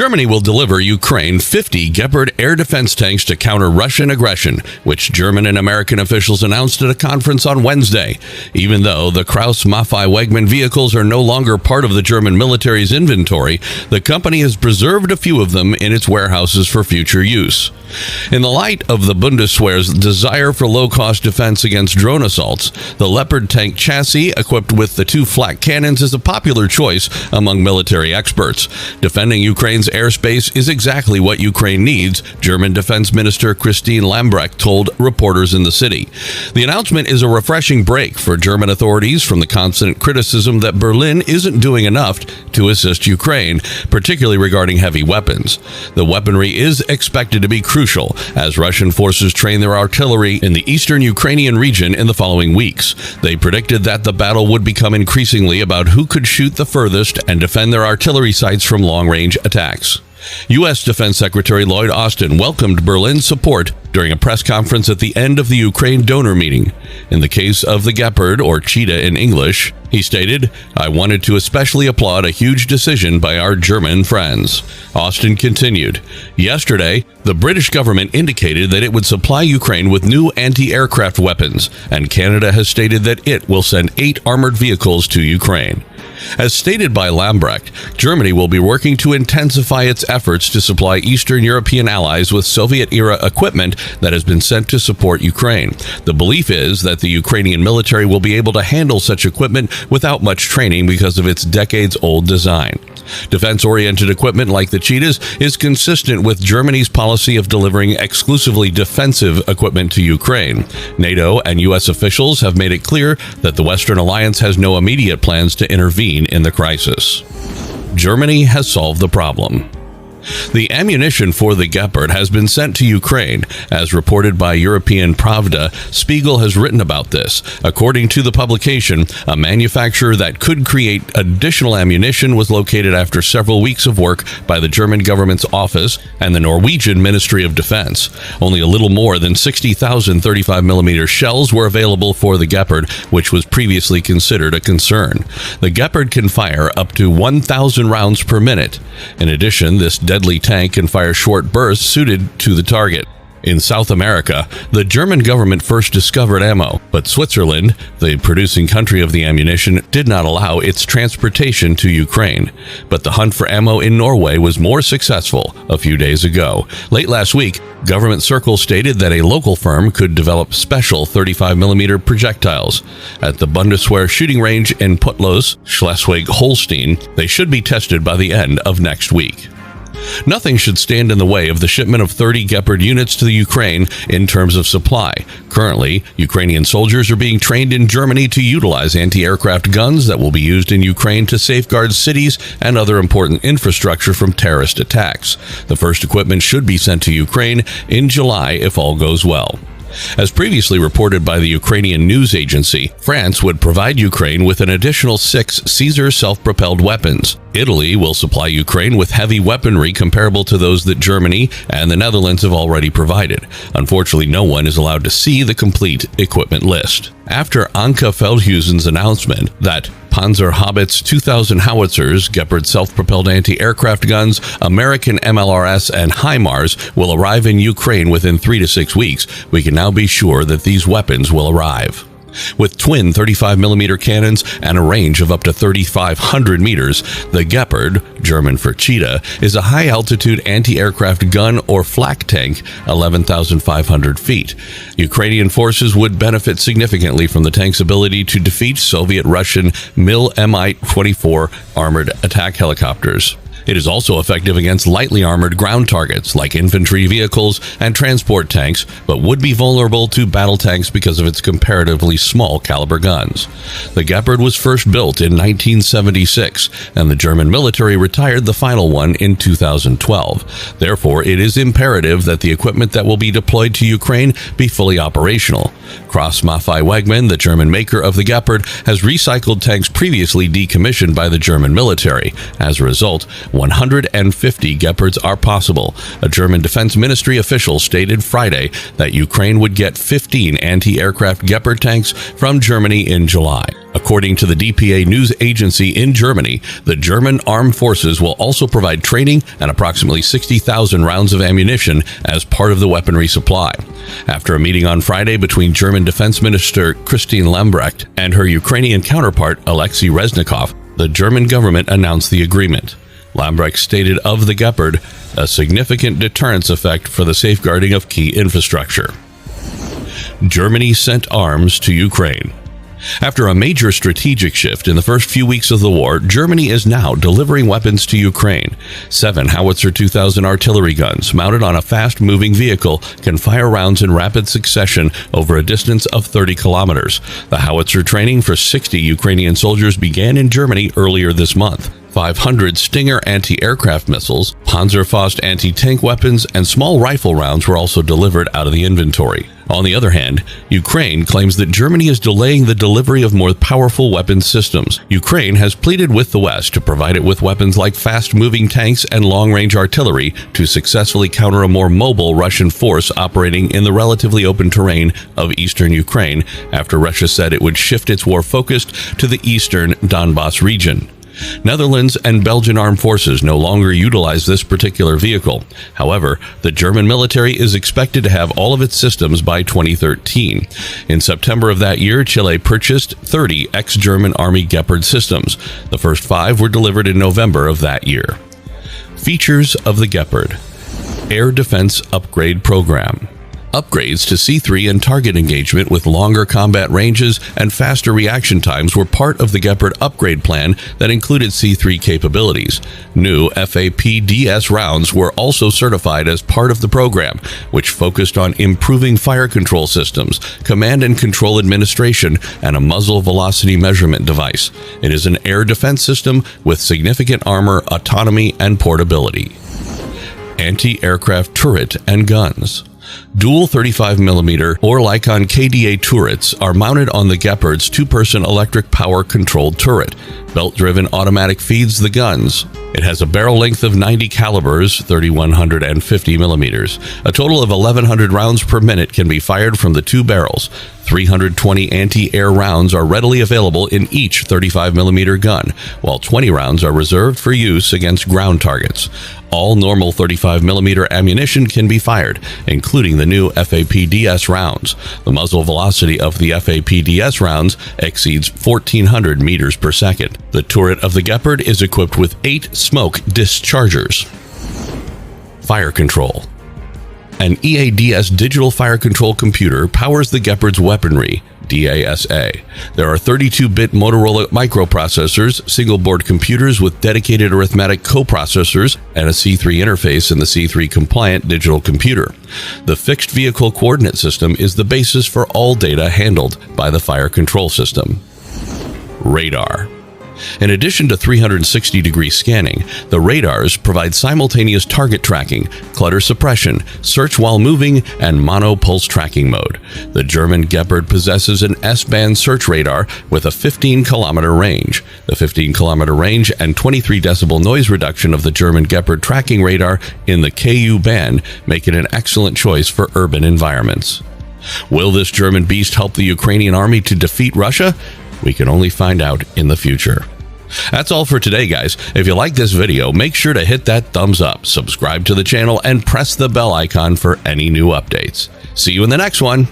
Germany will deliver Ukraine 50 Leopard air defense tanks to counter Russian aggression, which German and American officials announced at a conference on Wednesday. Even though the Krauss-Maffei-Wegmann vehicles are no longer part of the German military's inventory, the company has preserved a few of them in its warehouses for future use. In the light of the Bundeswehr's desire for low-cost defense against drone assaults, the Leopard tank chassis, equipped with the 2 flak cannons, is a popular choice among military experts. Defending Ukraine's airspace is exactly what Ukraine needs, German Defense Minister Christine Lambrecht told reporters in the city. The announcement is a refreshing break for German authorities from the constant criticism that Berlin isn't doing enough to assist Ukraine, particularly regarding heavy weapons. The weaponry is expected to be crucial as Russian forces train their artillery in the eastern Ukrainian region in the following weeks. They predicted that the battle would become increasingly about who could shoot the furthest and defend their artillery sites from long-range attacks. U.S. Defense Secretary Lloyd Austin welcomed Berlin's support during a press conference at the end of the Ukraine donor meeting. In the case of the Leopard, or Cheetah in English, he stated, "I wanted to especially applaud a huge decision by our German friends." Austin continued, "Yesterday, the British government indicated that it would supply Ukraine with new anti-aircraft weapons, and Canada has stated that it will send 8 armored vehicles to Ukraine." As stated by Lambrecht, Germany will be working to intensify its efforts to supply Eastern European allies with Soviet-era equipment that has been sent to support Ukraine. The belief is that the Ukrainian military will be able to handle such equipment without much training because of its decades-old design. Defense-oriented equipment like the Cheetahs is consistent with Germany's policy of delivering exclusively defensive equipment to Ukraine. NATO and U.S. officials have made it clear that the Western alliance has no immediate plans to intervene in the crisis. Germany has solved the problem. The ammunition for the Leopard has been sent to Ukraine. As reported by European Pravda, Spiegel has written about this. According to the publication, a manufacturer that could create additional ammunition was located after several weeks of work by the German government's office and the Norwegian Ministry of Defense. Only a little more than 60,000 35mm shells were available for the Leopard, which was previously considered a concern. The Leopard can fire up to 1,000 rounds per minute. In addition, this deadly tank can fire short bursts suited to the target. In South America, the German government first discovered ammo, but Switzerland, the producing country of the ammunition, did not allow its transportation to Ukraine. But the hunt for ammo in Norway was more successful a few days ago. Late last week, government circles stated that a local firm could develop special 35mm projectiles. At the Bundeswehr shooting range in Putlos, Schleswig-Holstein, they should be tested by the end of next week. Nothing should stand in the way of the shipment of 30 Leopard units to the Ukraine in terms of supply. Currently, Ukrainian soldiers are being trained in Germany to utilize anti-aircraft guns that will be used in Ukraine to safeguard cities and other important infrastructure from terrorist attacks. The first equipment should be sent to Ukraine in July if all goes well. As previously reported by the Ukrainian news agency, France would provide Ukraine with an additional 6 Caesar self-propelled weapons. Italy will supply Ukraine with heavy weaponry comparable to those that Germany and the Netherlands have already provided. Unfortunately, no one is allowed to see the complete equipment list. After Anke Feldhusen's announcement that Panzerhaubitz 2000 howitzers, Leopard self-propelled anti-aircraft guns, American MLRS, and HIMARS will arrive in Ukraine within 3 to 6 weeks, we can now be sure that these weapons will arrive. With twin 35mm cannons and a range of up to 3,500 meters, the Leopard, German for Cheetah, is a high-altitude anti-aircraft gun or flak tank, 11,500 feet. Ukrainian forces would benefit significantly from the tank's ability to defeat Soviet-Russian Mi-24 armored attack helicopters. It is also effective against lightly armored ground targets like infantry vehicles and transport tanks, but would be vulnerable to battle tanks because of its comparatively small caliber guns. The Leopard was first built in 1976, and the German military retired the final one in 2012. Therefore, it is imperative that the equipment that will be deployed to Ukraine be fully operational. Krauss-Maffei-Wegmann, the German maker of the Leopard, has recycled tanks previously decommissioned by the German military. As a result, 150 Leopards are possible. A German Defense Ministry official stated Friday that Ukraine would get 15 anti-aircraft Leopard tanks from Germany in July. According to the DPA news agency in Germany, the German armed forces will also provide training and approximately 60,000 rounds of ammunition as part of the weaponry supply. After a meeting on Friday between German Defense Minister Christine Lambrecht and her Ukrainian counterpart Alexei Reznikov, the German government announced the agreement. Lambrecht stated of the Leopard, a significant deterrence effect for the safeguarding of key infrastructure. Germany sent arms to Ukraine. After a major strategic shift in the first few weeks of the war, Germany is now delivering weapons to Ukraine. 7 Howitzer 2000 artillery guns, mounted on a fast-moving vehicle, can fire rounds in rapid succession over a distance of 30 kilometers. The howitzer training for 60 Ukrainian soldiers began in Germany earlier this month. 500 Stinger anti-aircraft missiles, Panzerfaust anti-tank weapons, and small rifle rounds were also delivered out of the inventory. On the other hand, Ukraine claims that Germany is delaying the delivery of more powerful weapons systems. Ukraine has pleaded with the West to provide it with weapons like fast-moving tanks and long-range artillery to successfully counter a more mobile Russian force operating in the relatively open terrain of eastern Ukraine after Russia said it would shift its war focus to the eastern Donbas region. Netherlands and Belgian armed forces no longer utilize this particular vehicle. However, the German military is expected to have all of its systems by 2013. In September of that year, Chile purchased 30 ex-German Army Leopard systems. The first 5 were delivered in November of that year. Features of the Leopard: Air Defense Upgrade Program. Upgrades to C3 and target engagement with longer combat ranges and faster reaction times were part of the Leopard upgrade plan that included C3 capabilities. New FAPDS rounds were also certified as part of the program, which focused on improving fire control systems, command and control administration, and a muzzle velocity measurement device. It is an air defense system with significant armor, autonomy, and portability. Anti-aircraft turret and guns. Dual 35mm or Lycon KDA turrets are mounted on the Leopard's 2-person electric power controlled turret. Belt-driven automatic feeds the guns. It has a barrel length of 90 calibers, 3150 millimeters. A total of 1,100 rounds per minute can be fired from the 2 barrels. 320 anti-air rounds are readily available in each 35mm gun, while 20 rounds are reserved for use against ground targets. All normal 35mm ammunition can be fired, including the new FAPDS rounds. The muzzle velocity of the FAPDS rounds exceeds 1,400 meters per second. The turret of the Leopard is equipped with 8 smoke dischargers. Fire control. An EADS digital fire control computer powers the Leopard's weaponry, DASA. There are 32-bit Motorola microprocessors, single-board computers with dedicated arithmetic coprocessors, and a C3 interface in the C3-compliant digital computer. The fixed vehicle coordinate system is the basis for all data handled by the fire control system. Radar. In addition to 360-degree scanning, the radars provide simultaneous target tracking, clutter suppression, search while moving, and mono-pulse tracking mode. The German Leopard possesses an S-band search radar with a 15-kilometer range. The 15-kilometer range and 23 decibel noise reduction of the German Leopard tracking radar in the KU band make it an excellent choice for urban environments. Will this German beast help the Ukrainian army to defeat Russia? We can only find out in the future. That's all for today, guys. If you like this video, make sure to hit that thumbs up, subscribe to the channel, and press the bell icon for any new updates. See you in the next one.